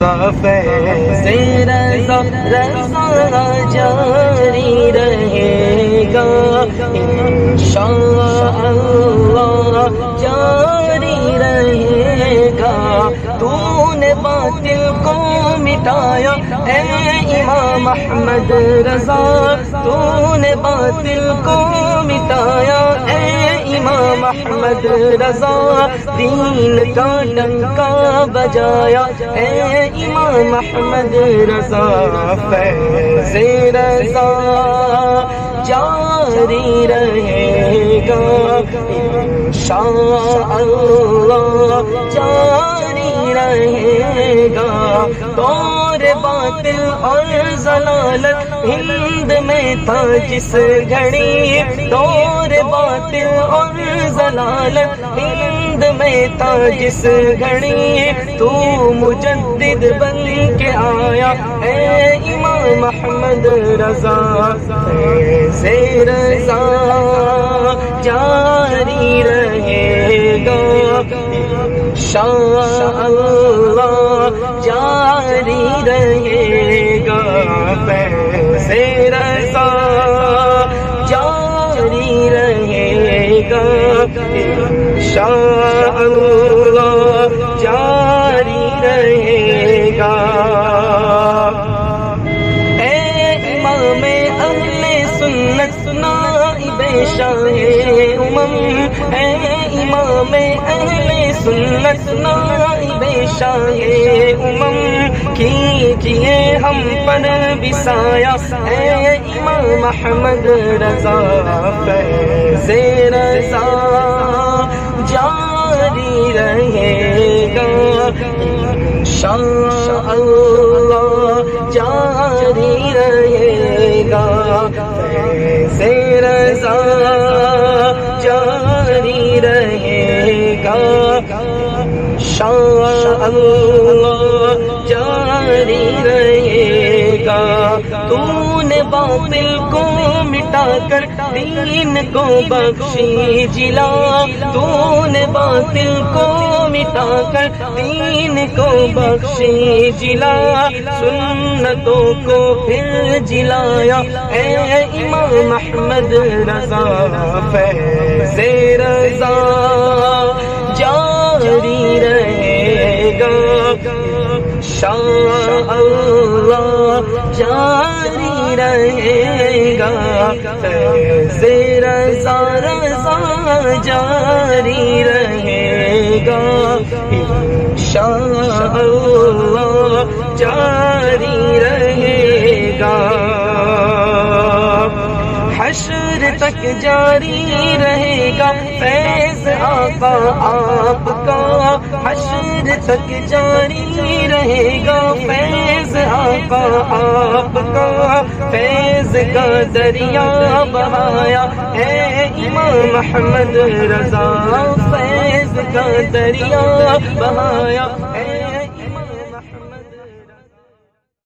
فیض رضا رضا جاری رہے گا انشاءاللہ جاری رہے گا۔ تو نے باطل کو مٹایا اے امام احمد رضا، تو نے باطل کو مٹایا اے امام احمد رضا، دین کا ڈنکا بجایا اے امام احمد رضا، فیض رضا جاری رہے گا انشاءاللہ جاری رہے گا۔ دور باطل اور ضلالت ہند میں تھا جس گھڑی، دور باطل اور ضلالت ہند میں تھا جس گھڑی، تو مجدد بن کے آیا اے امام احمد رضا، فیض رضا جاری رہے گا انشاءاللہ جاری رہے گا، فیض رضا جاری رہے گا انشاءاللہ جاری رہے گا۔ اے امام اہل سنت نائب شاہ امم، اے امام اہل سنت نائب شاہ امم، کیجئے ہم پر بھی سایہ اے امام احمد رضا، فیض رضا جاری رہے گا انشاءاللہ جاری رہے گا، فیض رضا جاری رہے گا انشاءاللہ جاری رہے گا۔ تو نے باطل کو مٹا کر دین کو بخشی جلا، تو نے باطل کو مٹا کر دین کو بخشی جلا، سنتوں کو پھر جلایا اے امام احمد رضا، فیض رضا جاری رہے گا انشاءاللہ جاری رہے گا، فیض رضا رضا جاری رہے گا انشاءاللہ جاری رہے گا، حشر تک جاری رہے گا فیض آقا آپ کا، حشر تک جاری رہے گا فیض آقا آپ کا، فیض کا دریا بہایا اے امام احمد رضا، فیض کا دریا بہایا